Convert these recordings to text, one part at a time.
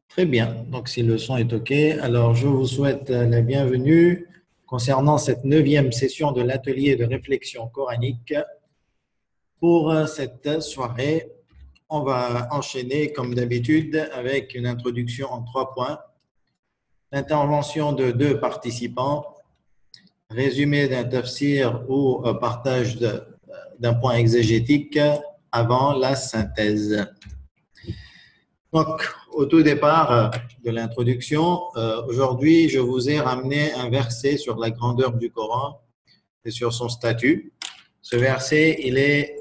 Très bien, donc si le son est OK, alors je vous souhaite la bienvenue concernant cette 9e session de l'atelier de réflexion coranique. Pour cette soirée, on va enchaîner comme d'habitude avec une introduction en 3 points, l'intervention de 2 participants, résumé d'un tafsir ou partage d'un point exégétique avant la synthèse. Donc, au tout départ de l'introduction, aujourd'hui, je vous ai ramené un verset sur la grandeur du Coran et sur son statut. Ce verset, il est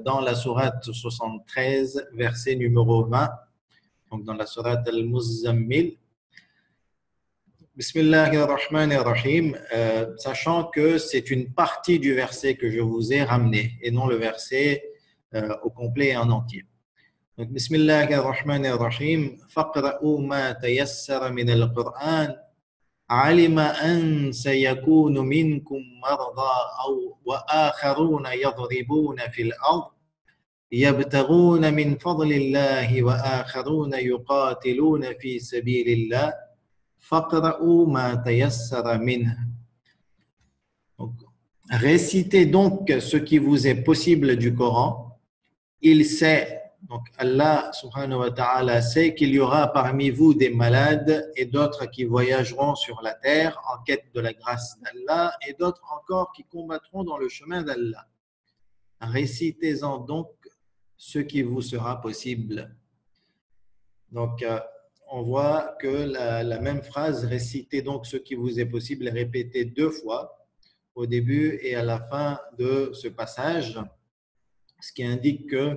dans la sourate 73, verset numéro 20, donc dans la sourate Al-Muzzammil. Bismillahirrahmanirrahim, sachant que c'est une partie du verset que je vous ai ramené et non le verset au complet et en entier. Donc, Bismillahirrahmanirrahim, faqra'u ma tayassara min al-Qur'an, alima an sayakunu minkum marda wa akharuna yadribuna fil ard, yabtaghuna min fadlillahi wa akharuna yuqatiluna fi sabilillah, faqra'u ma tayassara minhu. Récitez donc ce qui vous est possible du Coran. Il sait, donc Allah subhanahu wa ta'ala sait qu'il y aura parmi vous des malades et d'autres qui voyageront sur la terre en quête de la grâce d'Allah et d'autres encore qui combattront dans le chemin d'Allah. Récitez-en donc ce qui vous sera possible. Donc, on voit que la même phrase, récitez donc ce qui vous est possible, est répétée 2 fois, au début et à la fin de ce passage, ce qui indique que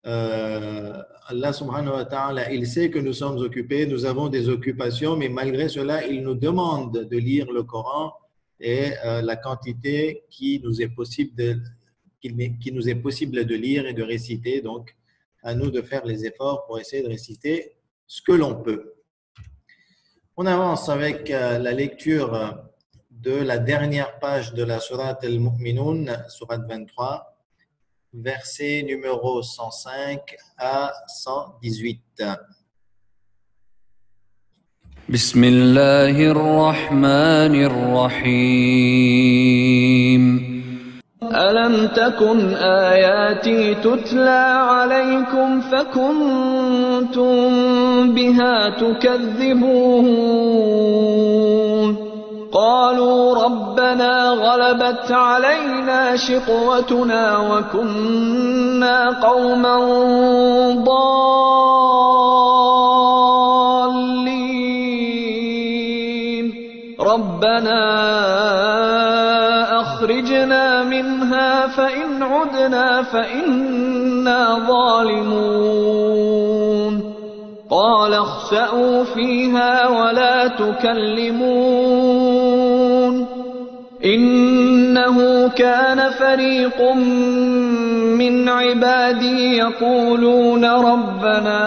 Allah subhanahu wa ta'ala, il sait que nous sommes occupés, nous avons des occupations, mais malgré cela, il nous demande de lire le Coran et la quantité qui nous est possible de lire et de réciter. Donc, à nous de faire les efforts pour essayer de réciter ce que l'on peut. On avance avec la lecture de la dernière page de la sourate Al-Mu'minun, sourate 23, verset numéro 105 à 118. Bismillahirrahmanirrahim. ألم تكن آياتي تتلى عليكم فكنتم بها تكذبون قالوا ربنا غلبت علينا شقوتنا وكنا قوما ضالين ربنا أخرجنا منها فإن عدنا فإنا ظالمون قال اخسأوا فيها ولا تكلمون إنه كان فريق من عبادي يقولون ربنا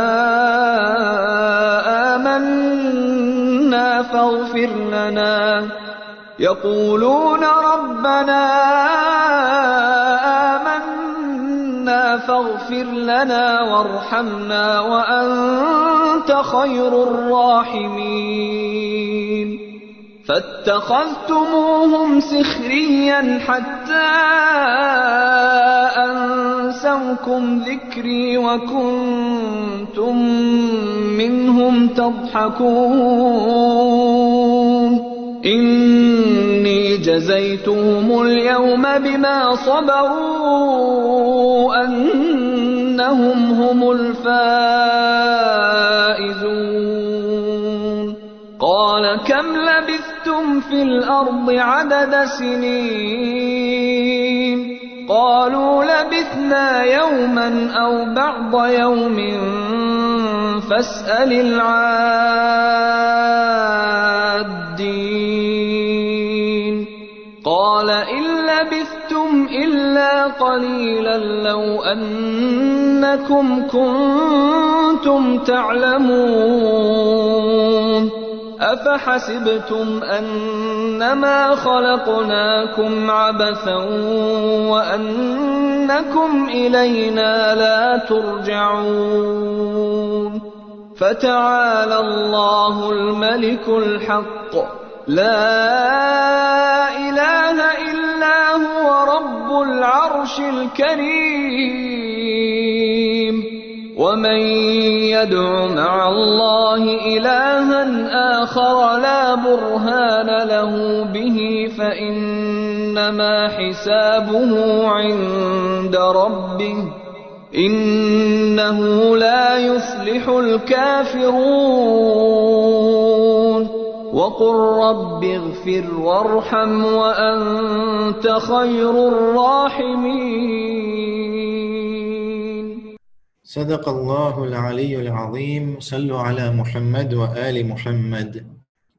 آمنا فاغفر لنا فاغفر لنا وارحمنا وأنت خير الراحمين فاتخذتموهم سخريا حتى أنسوكم ذكري وكنتم منهم تضحكون إني جزيتهم اليوم بما صبروا أنهم هم الفائزون قال كم لبثتم في الأرض عدد سنين قالوا لبثنا يوما أو بعض يوم فاسأل العادين قال إن لبثتم إلا قليلا لو أنكم كنتم تعلمون أفحسبتم أنما خلقناكم عبثا وأنكم إلينا لا ترجعون فتعالى الله الملك الحق لا إله إلا هو رب العرش الكريم ومن يدع مع الله إلها آخر لا برهان له به فإنما حسابه عند ربه إنه لا يفلح الكافرون وقل رب اغفر وارحم وأنت خير الراحمين. صدق الله العلي العظيم. صلوا على محمد وآل محمد.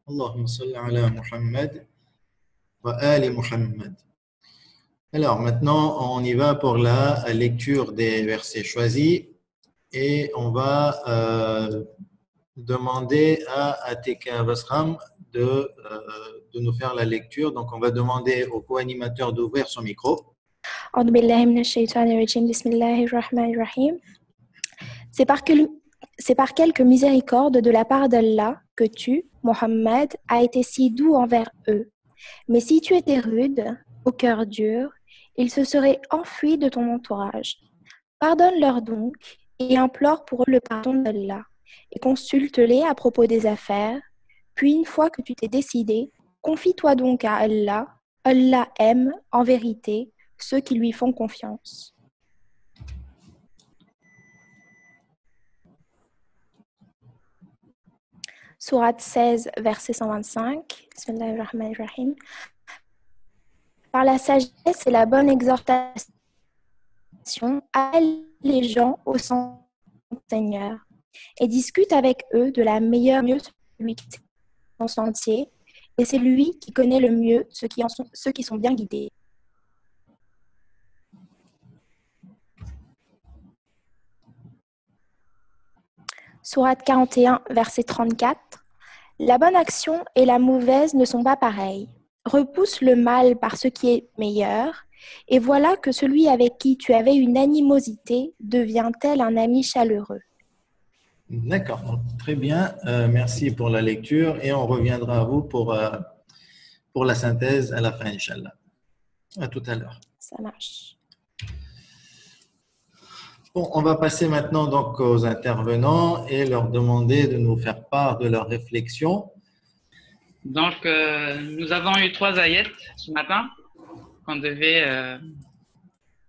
اللهم صل على محمد وآل محمد. Alors maintenant, on y va pour la lecture des versets choisis et on va demander à Atika Basram de nous faire la lecture. Donc, on va demander au co-animateur d'ouvrir son micro. أعوذ بالله من الشيطان الرجيم بسم الله الرحمن الرحيم. C'est par quelque miséricorde de la part d'Allah que tu, Mohammed, as été si doux envers eux. Mais si tu étais rude, au cœur dur, ils se seraient enfuis de ton entourage. Pardonne-leur donc et implore pour eux le pardon d'Allah et consulte-les à propos des affaires. Puis une fois que tu t'es décidé, confie-toi donc à Allah. Allah aime, en vérité, ceux qui lui font confiance. Sourate 16, verset 125. Bismillahirrahmanirrahim. Par la sagesse et la bonne exhortation, appelle les gens au Seigneur et discute avec eux de la meilleure mieux celui qui sait son sentier, et c'est lui qui connaît le mieux ceux qui sont bien guidés. Sourate 41, verset 34. La bonne action et la mauvaise ne sont pas pareilles. Repousse le mal par ce qui est meilleur, et voilà que celui avec qui tu avais une animosité devient tel un ami chaleureux. D'accord, donc, très bien. Merci pour la lecture et on reviendra à vous pour la synthèse à la fin, Inch'Allah. À tout à l'heure. Ça marche. Bon, on va passer maintenant donc aux intervenants et leur demander de nous faire part de leurs réflexions. Donc, nous avons eu 3 ayats ce matin qu'on devait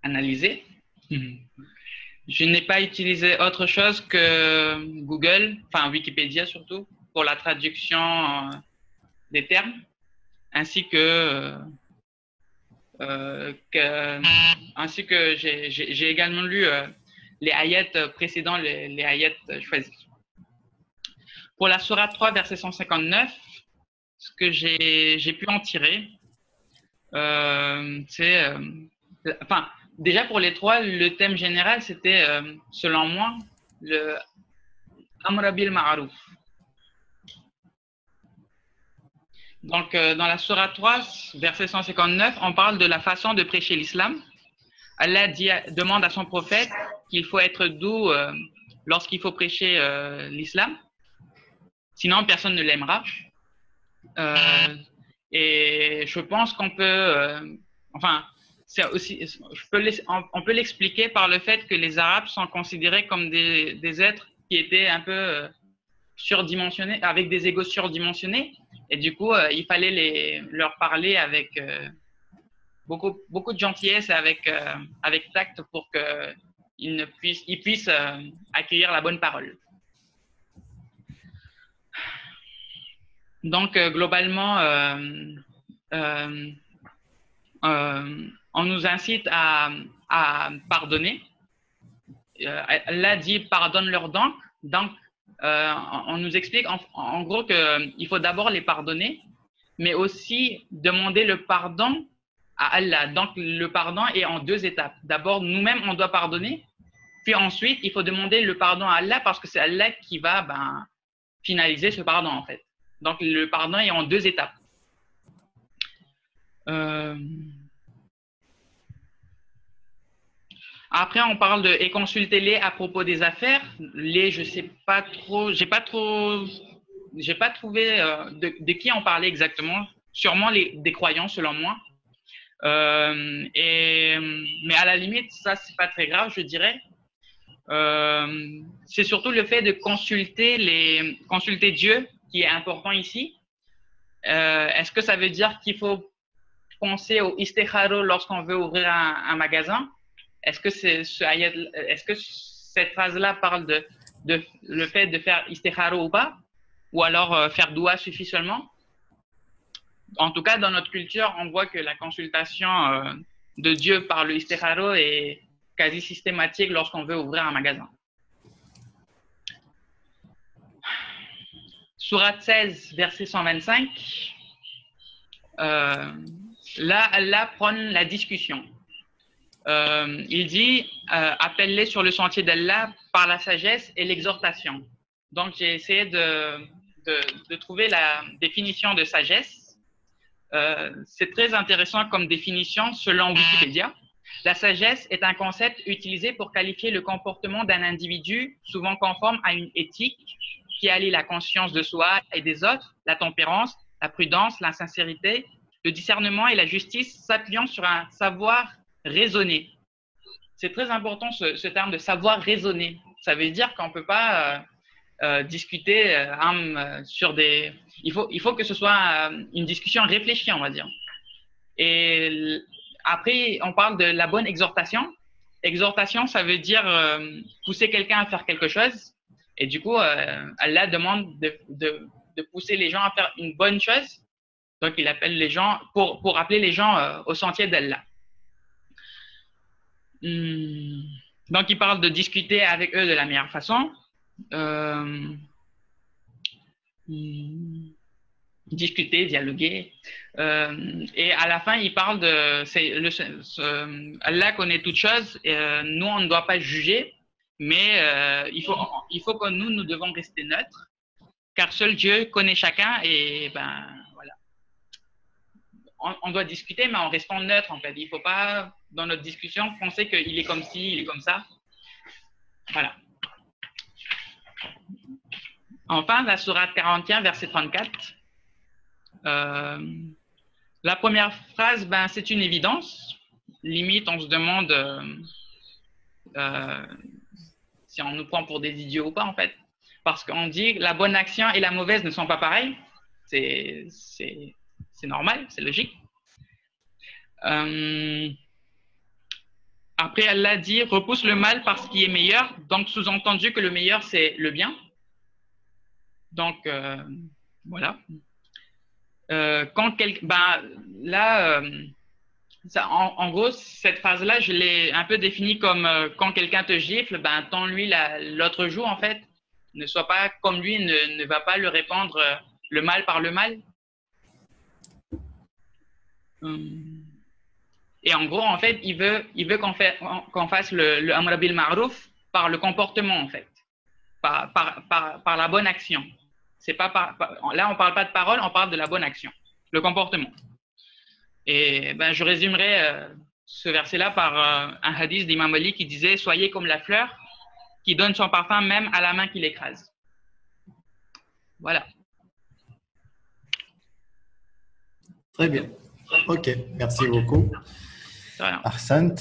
analyser. Je n'ai pas utilisé autre chose que Google, enfin Wikipédia surtout, pour la traduction des termes, ainsi que j'ai également lu les ayats précédents, les ayats choisis. Pour la sourate 3, verset 159, ce que j'ai pu en tirer, c'est… enfin, déjà pour les 3, le thème général, c'était, selon moi, le Amr bil Ma'aruf. Donc, dans la sourate 3, verset 159, on parle de la façon de prêcher l'islam. Allah demande à son prophète qu'il faut être doux lorsqu'il faut prêcher l'islam. Sinon, personne ne l'aimera. Et je pense qu'on peut… enfin, aussi, on peut l'expliquer par le fait que les Arabes sont considérés comme des êtres qui étaient un peu surdimensionnés, avec des égos surdimensionnés. Et du coup, il fallait leur parler avec beaucoup de gentillesse et avec tact pour qu'ils puissent accueillir la bonne parole. Donc, globalement, on nous incite à pardonner. Allah dit « pardonne-leur donc ». Donc, on nous explique en gros qu'il faut d'abord les pardonner, mais aussi demander le pardon à Allah. Donc, le pardon est en 2 étapes. D'abord, nous-mêmes, on doit pardonner. Puis ensuite, il faut demander le pardon à Allah parce que c'est Allah qui va finaliser ce pardon, en fait. Donc, le pardon est en 2 étapes. Après, on parle de et consultez-les à propos des affaires. Les, je sais pas trop, j'ai pas trouvé de qui on parlait exactement. Sûrement des croyants, selon moi. Mais à la limite, ça c'est pas très grave, je dirais. C'est surtout le fait de consulter Dieu qui est important ici. Est-ce que ça veut dire qu'il faut penser au istikharo lorsqu'on veut ouvrir un magasin? Est-ce que cette phrase-là parle de le fait de faire istikharo ou pas? Ou alors faire doua suffit seulement? En tout cas, dans notre culture, on voit que la consultation de Dieu par le istikharo est quasi systématique lorsqu'on veut ouvrir un magasin. Sourate 16, verset 125. Là, Allah prône la discussion. Il dit appelle-les sur le sentier d'Allah par la sagesse et l'exhortation. Donc, j'ai essayé de trouver la définition de sagesse. C'est très intéressant comme définition selon Wikipédia. La sagesse est un concept utilisé pour qualifier le comportement d'un individu souvent conforme à une éthique qui allie la conscience de soi et des autres, la tempérance, la prudence, la sincérité, le discernement et la justice s'appuyant sur un savoir raisonner. C'est très important ce terme de savoir raisonner. Ça veut dire qu'on ne peut pas discuter sur des… Il faut que ce soit une discussion réfléchie, on va dire. Et après, on parle de la bonne exhortation. Exhortation, ça veut dire pousser quelqu'un à faire quelque chose. Et du coup, Allah demande de pousser les gens à faire une bonne chose. Donc, il appelle les gens, pour appeler les gens au sentier d'Allah. Donc, il parle de discuter avec eux de la meilleure façon. Discuter, dialoguer. Et à la fin, il parle Allah connaît toutes choses. Nous, on ne doit pas juger, mais il faut que nous devons rester neutres, car seul Dieu connaît chacun. Et ben voilà. On doit discuter, mais en restant neutre, en fait. Il ne faut pas, dans notre discussion, penser qu'il est comme ci, il est comme ça. Voilà. Enfin, la sourate 41, verset 34. La première phrase, ben, c'est une évidence. Limite, on se demande si on nous prend pour des idiots ou pas, en fait. Parce qu'on dit que la bonne action et la mauvaise ne sont pas pareilles. C'est normal, c'est logique. Après, Allah dit « repousse le mal par ce qui est meilleur ». Donc, sous-entendu que le meilleur, c'est le bien. Donc, voilà. En gros, cette phrase-là, je l'ai un peu définie comme quand quelqu'un te gifle, ben, tends-lui l'autre joue, en fait. Ne sois pas comme lui, ne va pas lui répandre le mal par le mal. Et en gros, en fait, il veut qu'on fasse le amr bil ma'ruf par le comportement, en fait. Par la bonne action. C'est pas là, on ne parle pas de parole, on parle de la bonne action, le comportement. Et ben, je résumerai ce verset-là par un hadith d'Imam Ali qui disait « Soyez comme la fleur qui donne son parfum même à la main qui l'écrase. » Voilà. Très bien. Ok, merci beaucoup. Ahsant.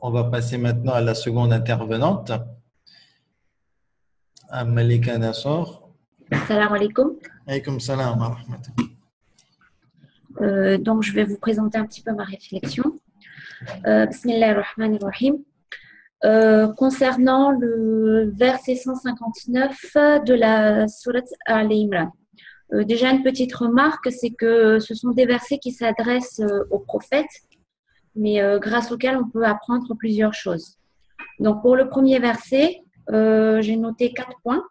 On va passer maintenant à la seconde intervenante. Malika Nassor. Salam alaikum. Alaykoum salam wa rahmatullah. Donc, je vais vous présenter un petit peu ma réflexion. Bismillahirrahmanirrahim. Concernant le verset 159 de la sourate Al-Imran. Déjà, une petite remarque, c'est que ce sont des versets qui s'adressent aux prophètes, mais grâce auxquels on peut apprendre plusieurs choses. Donc, pour le premier verset, j'ai noté 4 points,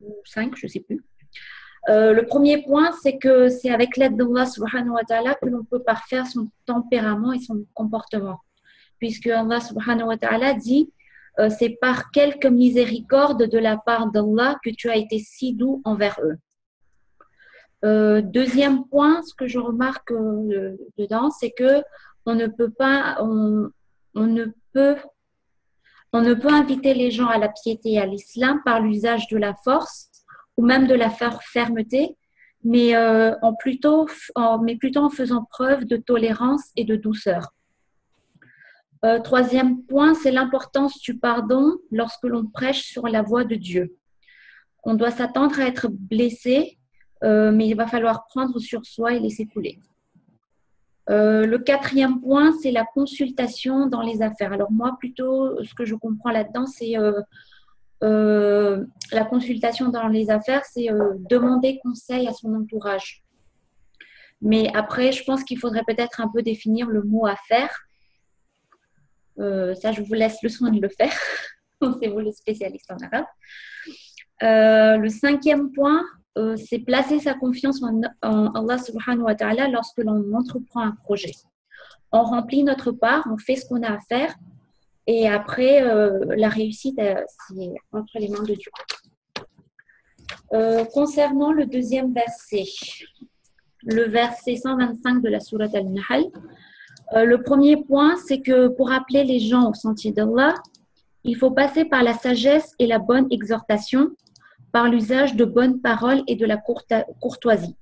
ou 5, je ne sais plus. Le premier point, c'est que c'est avec l'aide d'Allah subhanahu wa ta'ala que l'on peut parfaire son tempérament et son comportement. Puisque Allah subhanahu wa ta'ala dit c'est par quelque miséricorde de la part d'Allah que tu as été si doux envers eux. Deuxième point, ce que je remarque dedans, c'est que on ne peut inviter les gens à la piété et à l'islam par l'usage de la force ou même de la fermeté, mais plutôt en faisant preuve de tolérance et de douceur. Troisième point, c'est l'importance du pardon lorsque l'on prêche sur la voie de Dieu. On doit s'attendre à être blessé, mais il va falloir prendre sur soi et laisser couler. Le quatrième point, c'est la consultation dans les affaires. Alors moi, plutôt, ce que je comprends là-dedans, c'est la consultation dans les affaires, c'est demander conseil à son entourage. Mais après, je pense qu'il faudrait peut-être un peu définir le mot affaire. Ça, je vous laisse le soin de le faire. C'est vous le spécialiste en arabe. Le cinquième point, c'est placer sa confiance en Allah subhanahu wa ta'ala lorsque l'on entreprend un projet. On remplit notre part, on fait ce qu'on a à faire et après, la réussite, c'est entre les mains de Dieu. Concernant le deuxième verset, le verset 125 de la sourate Al-Nahl, le premier point, c'est que pour appeler les gens au sentier d'Allah, il faut passer par la sagesse et la bonne exhortation, par l'usage de bonnes paroles et de la courtoisie.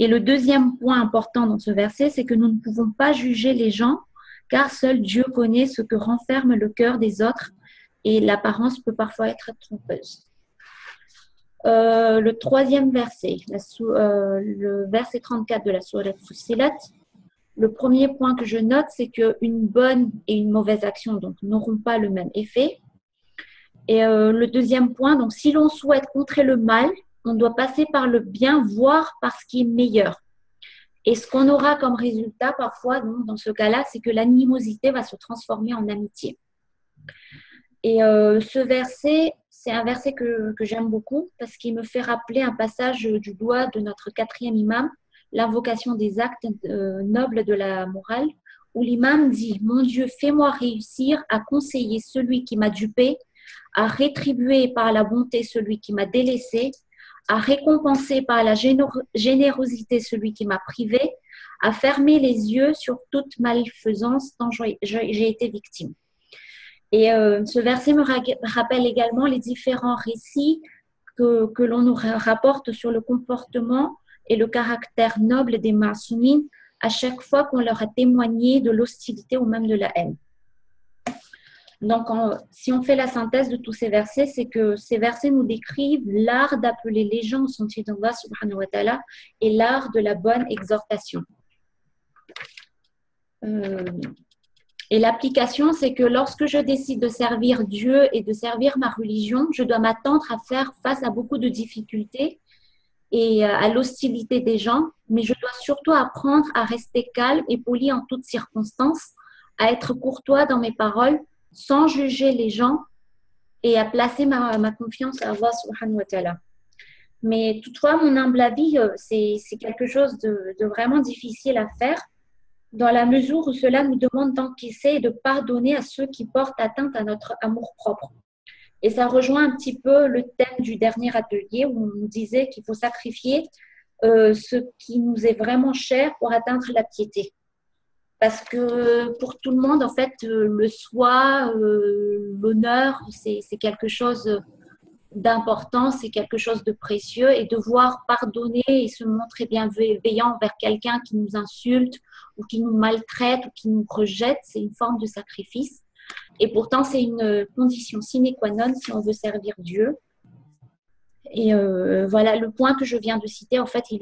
Et le deuxième point important dans ce verset, c'est que nous ne pouvons pas juger les gens, car seul Dieu connaît ce que renferme le cœur des autres et l'apparence peut parfois être trompeuse. Le troisième verset, le verset 34 de la sourate Fussilat, le premier point que je note, c'est qu'une bonne et une mauvaise action donc, n'auront pas le même effet. Et le deuxième point, donc si l'on souhaite contrer le mal, on doit passer par le bien, voire par ce qui est meilleur. Et ce qu'on aura comme résultat parfois, donc, dans ce cas-là, c'est que l'animosité va se transformer en amitié. Et ce verset, c'est un verset que j'aime beaucoup parce qu'il me fait rappeler un passage du doigt de notre quatrième imam, l'invocation des actes nobles de la morale, où l'imam dit « Mon Dieu, fais-moi réussir à conseiller celui qui m'a dupé, à rétribuer par la bonté celui qui m'a délaissé, à récompenser par la générosité celui qui m'a privé, à fermer les yeux sur toute malfaisance dont j'ai été victime. » Et ce verset me rappelle également les différents récits que l'on nous rapporte sur le comportement et le caractère noble des Ma'soumines à chaque fois qu'on leur a témoigné de l'hostilité ou même de la haine. Donc, si on fait la synthèse de tous ces versets, c'est que ces versets nous décrivent l'art d'appeler les gens au sentier d'Allah subhanahu wa ta'ala et l'art de la bonne exhortation. Et l'application, c'est que lorsque je décide de servir Dieu et de servir ma religion, je dois m'attendre à faire face à beaucoup de difficultés et à l'hostilité des gens, mais je dois surtout apprendre à rester calme et poli en toutes circonstances, à être courtois dans mes paroles, sans juger les gens et à placer ma confiance à Allah subhanahu wa ta'ala. Mais toutefois, mon humble avis, c'est quelque chose de vraiment difficile à faire dans la mesure où cela nous demande d'encaisser et de pardonner à ceux qui portent atteinte à notre amour-propre. Et ça rejoint un petit peu le thème du dernier atelier où on nous disait qu'il faut sacrifier ce qui nous est vraiment cher pour atteindre la piété. Parce que pour tout le monde, en fait, le soi, l'honneur, c'est quelque chose d'important, c'est quelque chose de précieux. Et devoir pardonner et se montrer bienveillant envers quelqu'un qui nous insulte ou qui nous maltraite ou qui nous rejette, c'est une forme de sacrifice. Et pourtant, c'est une condition sine qua non si on veut servir Dieu. Et voilà, le point que je viens de citer, en fait, il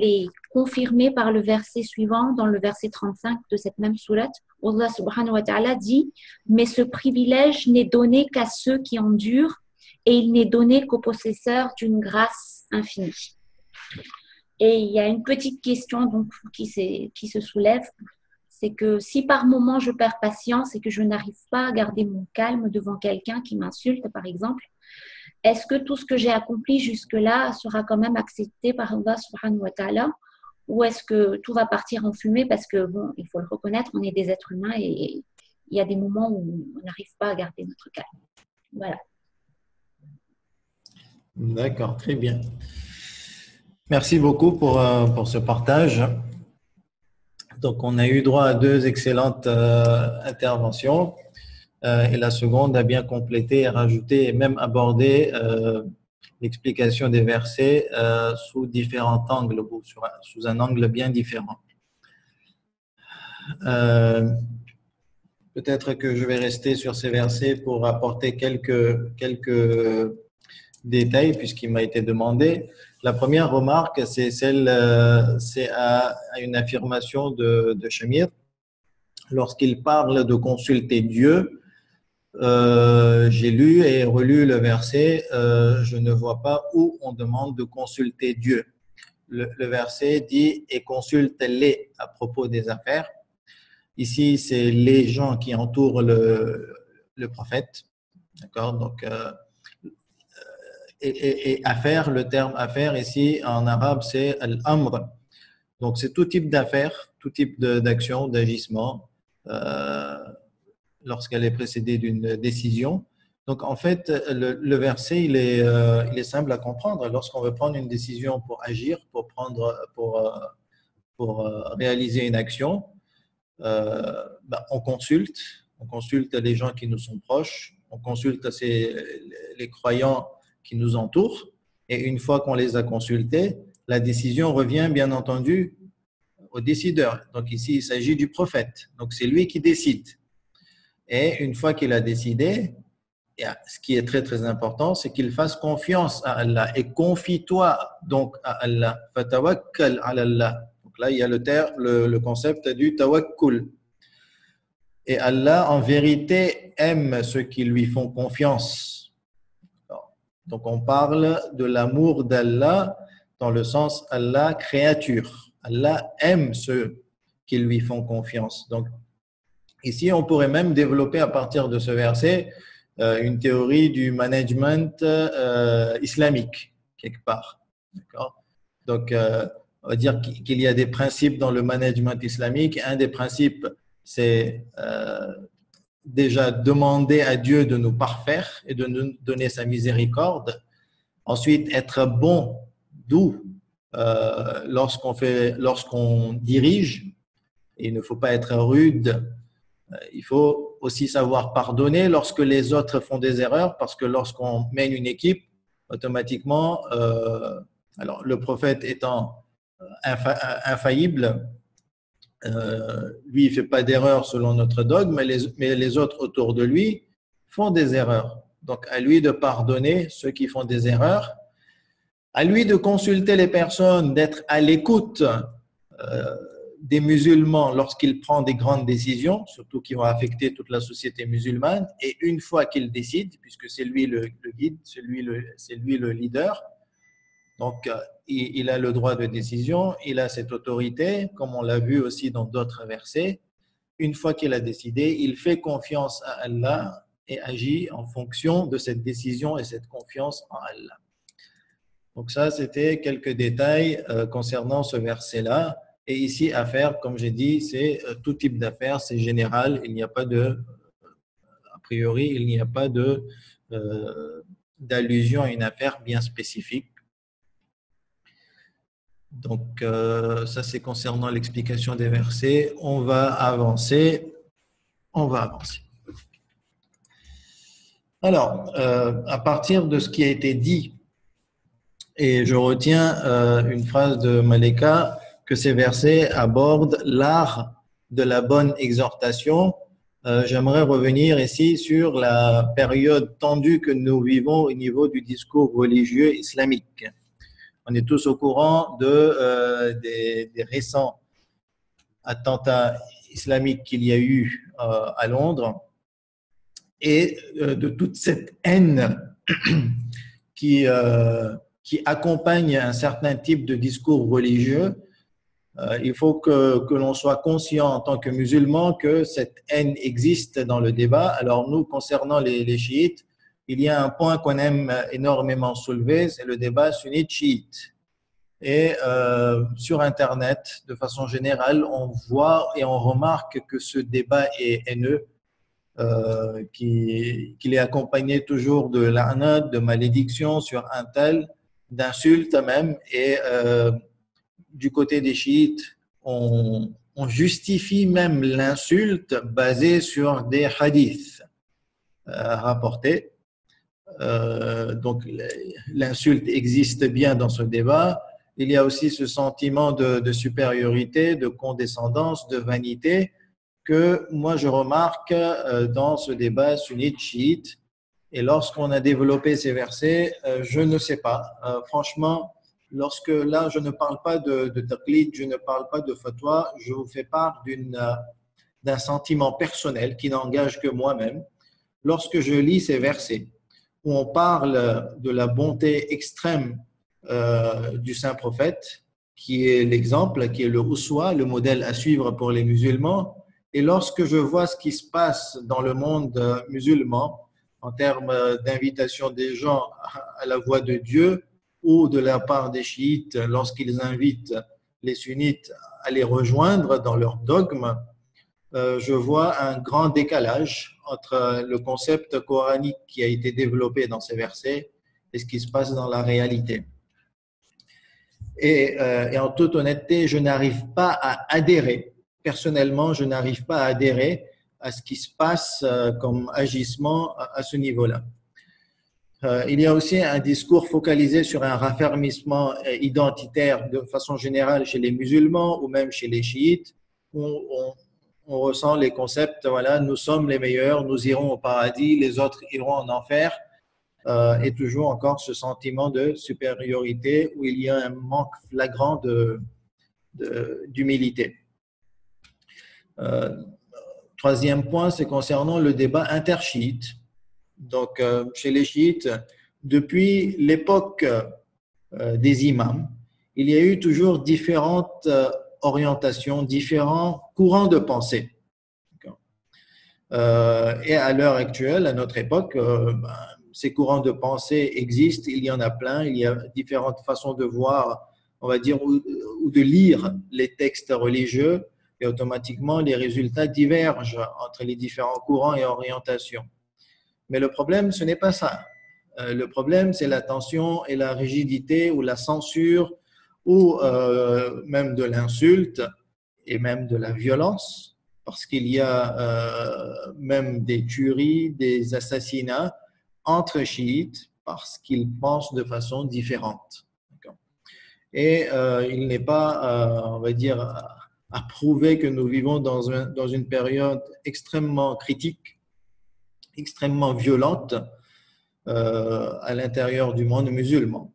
est confirmé par le verset suivant, dans le verset 35 de cette même sourate, où Allah subhanahu wa ta'ala dit « Mais ce privilège n'est donné qu'à ceux qui endurent et il n'est donné qu'aux possesseurs d'une grâce infinie. » Et il y a une petite question donc, qui se soulève, c'est que si par moment je perds patience et que je n'arrive pas à garder mon calme devant quelqu'un qui m'insulte, par exemple, est-ce que tout ce que j'ai accompli jusque-là sera quand même accepté par Allah subhanahu wa ta'ala, ou est-ce que tout va partir en fumée parce que, bon, il faut le reconnaître, on est des êtres humains et il y a des moments où on n'arrive pas à garder notre calme. Voilà. D'accord, très bien. Merci beaucoup pour ce partage. Donc, on a eu droit à deux excellentes interventions et la seconde a bien complété, rajouté et même abordé l'explication des versets sous différents angles ou sous un angle bien différent. Peut-être que je vais rester sur ces versets pour apporter quelques détails puisqu'il m'a été demandé. La première remarque, c'est à une affirmation de Shamir. Lorsqu'il parle de consulter Dieu, j'ai lu et relu le verset, je ne vois pas où on demande de consulter Dieu. Le verset dit « et consulte-les » à propos des affaires. Ici, c'est les gens qui entourent le prophète. D'accord? Donc, et affaire, le terme affaire ici en arabe, c'est al-amr. Donc, c'est tout type d'affaires, tout type d'action, d'agissement, lorsqu'elle est précédée d'une décision. Donc, en fait, le verset, il est simple à comprendre. Lorsqu'on veut prendre une décision pour agir, pour réaliser une action, on consulte les gens qui nous sont proches, on consulte les croyants qui nous entourent, et une fois qu'on les a consultés, la décision revient bien entendu au décideur. Donc ici, il s'agit du prophète. Donc c'est lui qui décide. Et une fois qu'il a décidé, ce qui est très très important, c'est qu'il fasse confiance à Allah et confie-toi donc à Allah. Fatawakkal ala Allah. Donc là, il y a le concept du tawakkul. Et Allah, en vérité, aime ceux qui lui font confiance. Donc, on parle de l'amour d'Allah dans le sens Allah, créature. Allah aime ceux qui lui font confiance. Donc, ici, on pourrait même développer à partir de ce verset une théorie du management islamique, quelque part. D'accord? Donc, on va dire qu'il y a des principes dans le management islamique. Un des principes, c'est déjà demander à Dieu de nous parfaire et de nous donner sa miséricorde. Ensuite, être bon, doux, lorsqu'on dirige. Et il ne faut pas être rude. Il faut aussi savoir pardonner lorsque les autres font des erreurs, parce que lorsqu'on mène une équipe, automatiquement, alors le prophète étant infaillible, lui, il ne fait pas d'erreur selon notre dogme, mais les autres autour de lui font des erreurs. Donc, à lui de pardonner ceux qui font des erreurs, à lui de consulter les personnes, d'être à l'écoute des musulmans lorsqu'il prend des grandes décisions, surtout qui vont affecter toute la société musulmane, et une fois qu'il décide, puisque c'est lui le guide, c'est lui le leader, donc il a le droit de décision, il a cette autorité, comme on l'a vu aussi dans d'autres versets. Une fois qu'il a décidé, il fait confiance à Allah et agit en fonction de cette décision et cette confiance en Allah. Donc ça, c'était quelques détails concernant ce verset-là. Et ici, affaire, comme j'ai dit, c'est tout type d'affaires, c'est général. Il n'y a pas a priori, il n'y a pas d'allusion à une affaire bien spécifique. Donc, ça, c'est concernant l'explication des versets. On va avancer. Alors, à partir de ce qui a été dit, et je retiens une phrase de Maleka, que ces versets abordent l'art de la bonne exhortation. J'aimerais revenir ici sur la période tendue que nous vivons au niveau du discours religieux islamique. On est tous au courant des récents attentats islamiques qu'il y a eu à Londres et de toute cette haine qui accompagne un certain type de discours religieux. Il faut que l'on soit conscient en tant que musulman que cette haine existe dans le débat. Alors nous, concernant les chiites, il y a un point qu'on aime énormément soulever, c'est le débat sunnite-chiite. Et sur Internet, de façon générale, on voit et on remarque que ce débat est haineux qu'il est accompagné toujours de la'nat, de malédiction sur un tel, d'insultes même. Et du côté des chiites, on justifie même l'insulte basée sur des hadiths rapportés. Donc l'insulte existe bien dans ce débat. Il y a aussi ce sentiment de supériorité, de condescendance, de vanité que moi je remarque dans ce débat sunnite-chiite. Et lorsqu'on a développé ces versets, je ne sais pas. Franchement, lorsque là, je ne parle pas de taqlid, je ne parle pas de fatwa, je vous fais part d'un sentiment personnel qui n'engage que moi-même. Lorsque je lis ces versets, où on parle de la bonté extrême du saint prophète, qui est l'exemple, qui est le uswa, le modèle à suivre pour les musulmans, et lorsque je vois ce qui se passe dans le monde musulman, en termes d'invitation des gens à la voie de Dieu, ou de la part des chiites, lorsqu'ils invitent les sunnites à les rejoindre dans leur dogme, je vois un grand décalage entre le concept coranique qui a été développé dans ces versets et ce qui se passe dans la réalité. Et en toute honnêteté, je n'arrive pas à adhérer, personnellement, je n'arrive pas à adhérer à ce qui se passe comme agissement à ce niveau-là. Il y a aussi un discours focalisé sur un raffermissement identitaire de façon générale chez les musulmans ou même chez les chiites. On ressent les concepts, voilà, nous sommes les meilleurs, nous irons au paradis, les autres iront en enfer. Et toujours encore ce sentiment de supériorité où il y a un manque flagrant d'humilité. Troisième point, c'est concernant le débat interchiite. Donc, chez les chiites, depuis l'époque des imams, il y a eu toujours différentes orientations, différents courants de pensée. Et à l'heure actuelle, à notre époque, ces courants de pensée existent, il y en a plein, il y a différentes façons de voir, on va dire, ou de lire les textes religieux, et automatiquement, les résultats divergent entre les différents courants et orientations. Mais le problème, ce n'est pas ça. Le problème, c'est la tension et la rigidité ou la censure ou même de l'insulte et même de la violence, parce qu'il y a même des tueries, des assassinats entre chiites parce qu'ils pensent de façon différente. Et il n'est pas, on va dire, à prouver que nous vivons dans une période extrêmement critique, extrêmement violente à l'intérieur du monde musulman.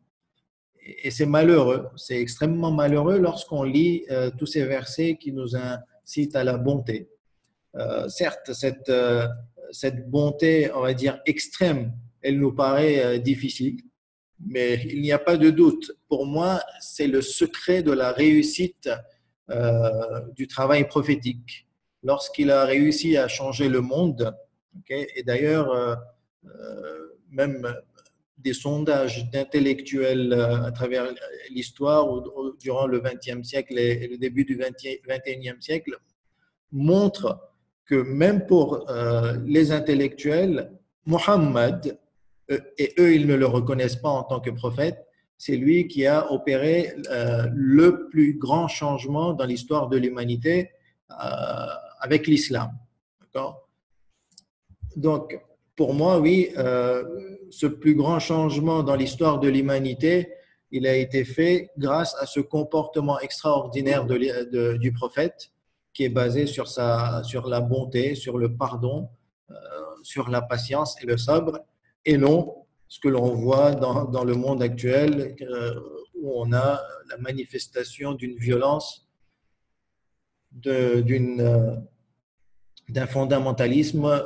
Et c'est malheureux, c'est extrêmement malheureux lorsqu'on lit tous ces versets qui nous incitent à la bonté. Certes, cette bonté, on va dire, extrême, elle nous paraît difficile, mais il n'y a pas de doute. Pour moi, c'est le secret de la réussite du travail prophétique. Lorsqu'il a réussi à changer le monde, et d'ailleurs, même des sondages d'intellectuels à travers l'histoire durant le XXe siècle et le début du XXIe siècle montrent que même pour les intellectuels, Muhammad, et eux, ils ne le reconnaissent pas en tant que prophète, c'est lui qui a opéré le plus grand changement dans l'histoire de l'humanité avec l'islam. D'accord ? Donc, pour moi, oui, ce plus grand changement dans l'histoire de l'humanité, il a été fait grâce à ce comportement extraordinaire du prophète qui est basé sur la bonté, sur le pardon, sur la patience et le sabre, et non ce que l'on voit dans le monde actuel où on a la manifestation d'une violence, d'un fondamentalisme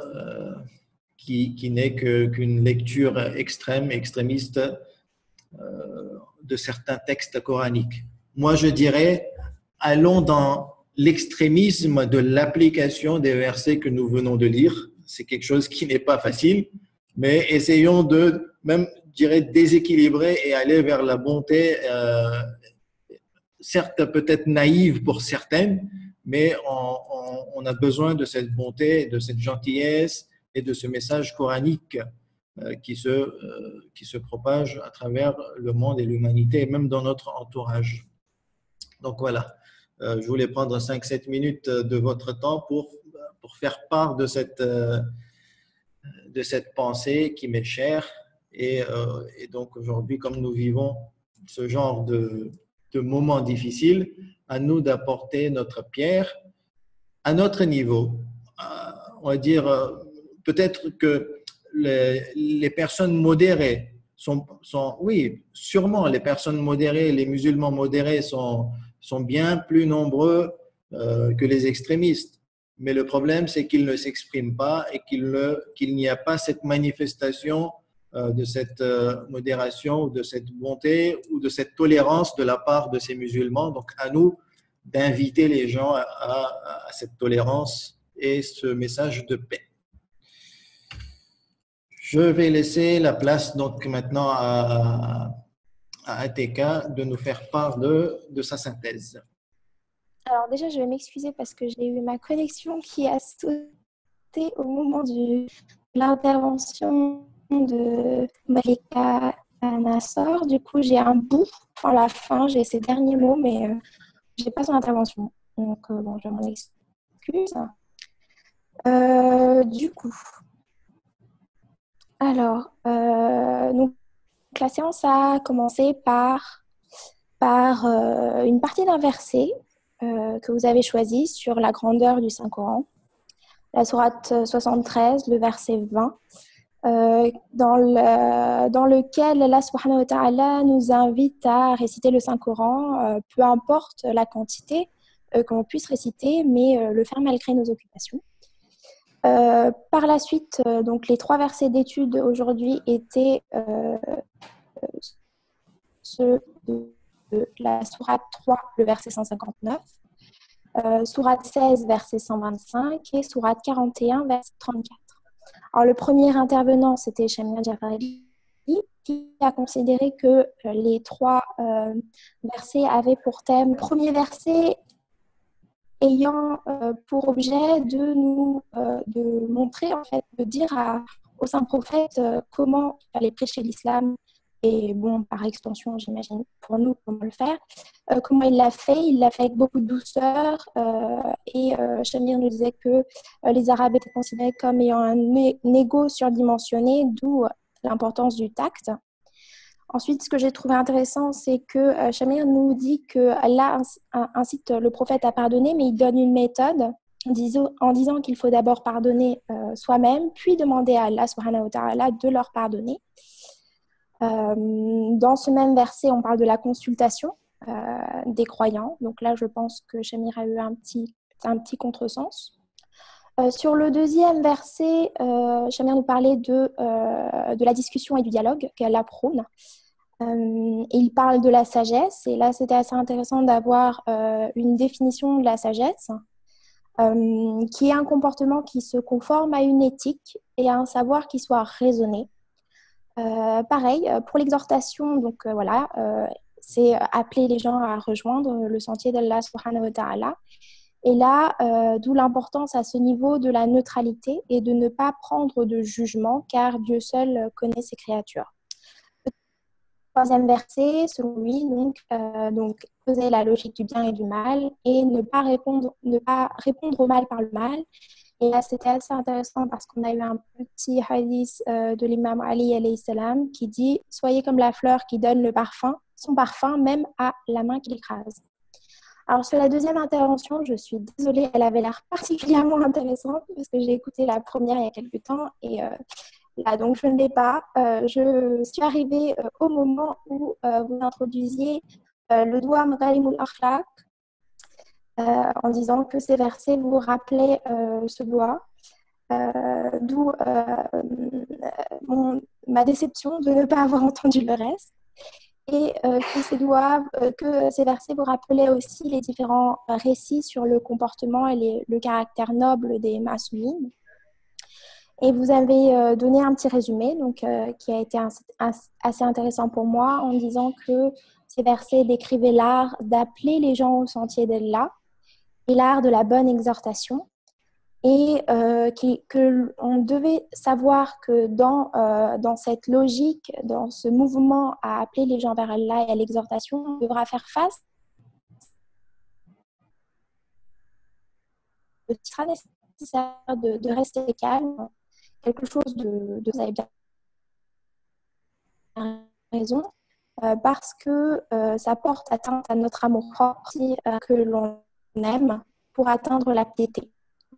qui n'est qu'une lecture extrême, extrémiste de certains textes coraniques. Moi, je dirais, allons dans l'extrémisme de l'application des versets que nous venons de lire. C'est quelque chose qui n'est pas facile, mais essayons de, même, je dirais, déséquilibrer et aller vers la bonté, certes peut-être naïve pour certaines, mais on a besoin de cette bonté, de cette gentillesse et de ce message coranique qui se propage à travers le monde et l'humanité, et même dans notre entourage. Donc voilà, je voulais prendre 5-7 minutes de votre temps pour faire part de cette pensée qui m'est chère. Et donc aujourd'hui, comme nous vivons ce genre de moments difficiles, à nous d'apporter notre pierre à notre niveau. On va dire, peut-être que les personnes modérées oui, sûrement les personnes modérées, les musulmans modérés sont bien plus nombreux que les extrémistes. Mais le problème, c'est qu'ils ne s'expriment pas et qu'il n'y a pas cette manifestation de cette modération, ou de cette bonté ou de cette tolérance de la part de ces musulmans. Donc, à nous d'inviter les gens à cette tolérance et ce message de paix. Je vais laisser la place donc maintenant à Ateka de nous faire part de sa synthèse. Alors déjà, je vais m'excuser parce que j'ai eu ma connexion qui a sauté au moment de l'intervention de Malika Nassor. Du coup, j'ai un bout pour la fin, j'ai ses derniers mots, mais je n'ai pas son intervention. Donc, bon, je m'en excuse. Du coup, alors, donc, la séance a commencé par une partie d'un verset que vous avez choisi sur la grandeur du Saint-Coran, la sourate 73, le verset 20, dans lequel Allah subhanahu wa ta'ala nous invite à réciter le Saint-Coran, peu importe la quantité qu'on puisse réciter, mais le faire malgré nos occupations. Par la suite, donc les 3 versets d'étude aujourd'hui étaient ceux de la sourate 3, le verset 159, sourate 16, verset 125 et sourate 41, verset 34. Alors, le premier intervenant, c'était Shamir Jafari, qui a considéré que les 3 versets avaient pour thème, premier verset ayant pour objet de montrer, en fait, de dire au saint prophète comment il fallait prêcher l'islam, et bon, par extension, j'imagine, pour nous, comment le faire. Comment il l'a fait avec beaucoup de douceur, et Shamir nous disait que les Arabes étaient considérés comme ayant un ego surdimensionné, d'où l'importance du tact. Ensuite, ce que j'ai trouvé intéressant, c'est que Shamir nous dit que Allah incite le prophète à pardonner, mais il donne une méthode en disant qu'il faut d'abord pardonner soi-même, puis demander à Allah subhanahu wa ta'ala de leur pardonner. Dans ce même verset, on parle de la consultation des croyants. Donc là, je pense que Shamir a eu un petit contresens. Sur le deuxième verset, Shamir nous parlait de la discussion et du dialogue qu'elle prône. Il parle de la sagesse, et là c'était assez intéressant d'avoir une définition de la sagesse, qui est un comportement qui se conforme à une éthique et à un savoir qui soit raisonné. Pareil, pour l'exhortation, donc voilà, c'est appeler les gens à rejoindre le sentier d'Allah subhanahu wa ta'ala. Et là, d'où l'importance à ce niveau de la neutralité et de ne pas prendre de jugement, car Dieu seul connaît ses créatures. Le troisième verset, selon lui, donc poser la logique du bien et du mal et ne pas répondre au mal par le mal. Et là, c'était assez intéressant parce qu'on a eu un petit hadith de l'imam Ali alayhi salam qui dit « Soyez comme la fleur qui donne son parfum même à la main qui l'écrase ». Alors, sur la deuxième intervention, je suis désolée, elle avait l'air particulièrement intéressante parce que j'ai écouté la première il y a quelques temps et là, donc je ne l'ai pas. Je suis arrivée au moment où vous introduisiez le doigt Mghalimul Akhlaq, en disant que ces versets vous rappelaient ce doigt, d'où ma déception de ne pas avoir entendu le reste, et que ces versets vous rappelaient aussi les différents récits sur le comportement et le caractère noble des Ma'soumines. Et vous avez donné un petit résumé donc, qui a été assez intéressant pour moi, en disant que ces versets décrivaient l'art d'appeler les gens au sentier d'Allah et l'art de la bonne exhortation. Et qu'on devait savoir que dans cette logique, dans ce mouvement à appeler les gens vers Allah et à l'exhortation, on devra faire face. Il sera nécessaire de rester calme, quelque chose vous avez bien raison, parce que ça porte atteinte à notre amour propre que l'on aime pour atteindre la piété.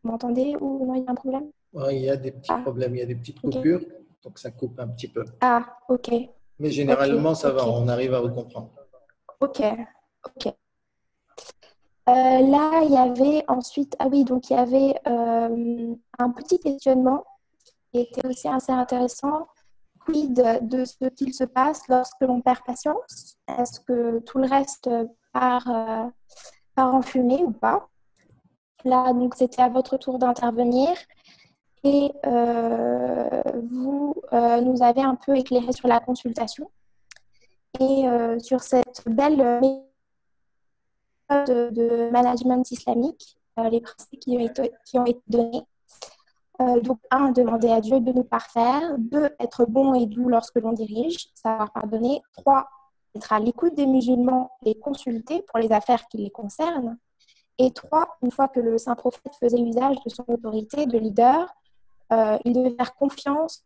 Vous m'entendez ou non, il y a un problème? Ouais, il y a des petits problèmes, il y a des petites Ok. coupures, donc ça coupe un petit peu. Ah, ok. Mais généralement, ça va, ok. on arrive à vous comprendre. Ok, ok. Là, il y avait ensuite, ah oui, donc il y avait un petit questionnement qui était aussi assez intéressant. Quid de ce qu'il se passe lorsque l'on perd patience? Est-ce que tout le reste part en fumée ou pas? Là, donc c'était à votre tour d'intervenir et vous nous avez un peu éclairé sur la consultation et sur cette belle de management islamique, les principes qui ont été donnés. Donc, un, demander à Dieu de nous parfaire. Deux, être bon et doux lorsque l'on dirige, savoir pardonner. Trois, être à l'écoute des musulmans, les consulter pour les affaires qui les concernent. Et trois, une fois que le saint prophète faisait usage de son autorité de leader, il devait faire confiance,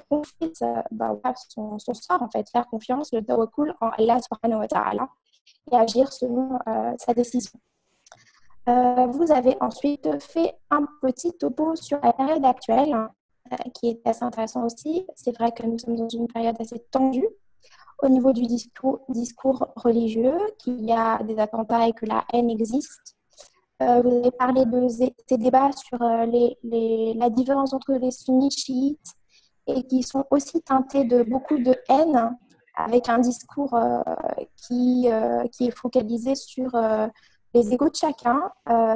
confier son sort, en fait, faire confiance, le tawakkul en Allah subhanahu wa ta'ala, et agir selon sa décision. Vous avez ensuite fait un petit topo sur la période actuelle, qui est assez intéressant aussi. C'est vrai que nous sommes dans une période assez tendue au niveau du discours religieux, qu'il y a des attentats et que la haine existe. Vous avez parlé de ces débats sur la différence entre les sunnites chiites et qui sont aussi teintés de beaucoup de haine, avec un discours qui est focalisé sur les égos de chacun,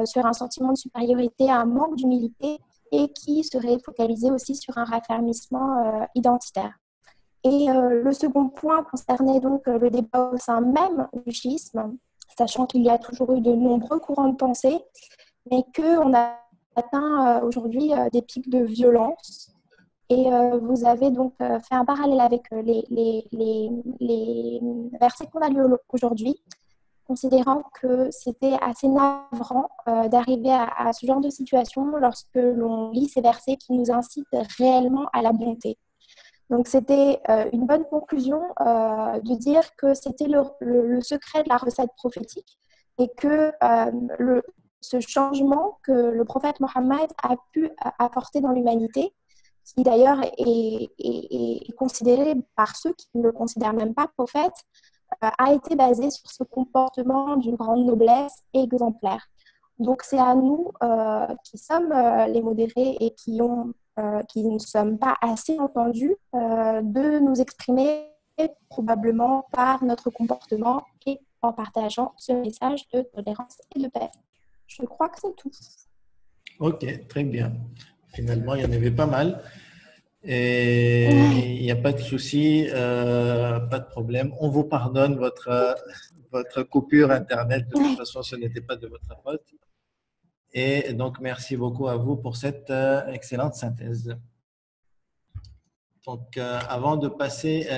sur un sentiment de supériorité, un manque d'humilité et qui serait focalisé aussi sur un raffermissement identitaire. Et le second point concernait donc le débat au sein même du schisme, sachant qu'il y a toujours eu de nombreux courants de pensée, mais qu'on a atteint aujourd'hui des pics de violence. Et vous avez donc fait un parallèle avec les versets qu'on a lus aujourd'hui, considérant que c'était assez navrant d'arriver à ce genre de situation lorsque l'on lit ces versets qui nous incitent réellement à la bonté. Donc, c'était une bonne conclusion de dire que c'était le secret de la recette prophétique et que ce changement que le prophète Mohammed a pu apporter dans l'humanité, qui d'ailleurs est considéré par ceux qui ne le considèrent même pas prophète, a été basé sur ce comportement d'une grande noblesse exemplaire. Donc, c'est à nous qui sommes les modérés et qui ne sommes pas assez entendus de nous exprimer probablement par notre comportement et en partageant ce message de tolérance et de paix. Je crois que c'est tout. Ok, très bien. Finalement, il y en avait pas mal. Et il n'y a pas de souci, pas de problème. On vous pardonne votre coupure Internet. De toute façon, ce n'était pas de votre faute. Et donc, merci beaucoup à vous pour cette excellente synthèse. Donc, avant de passer à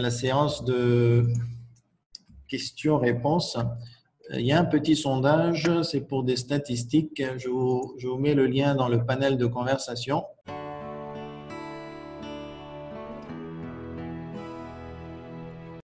la séance de questions-réponses, il y a un petit sondage, c'est pour des statistiques. Je vous mets le lien dans le panel de conversation.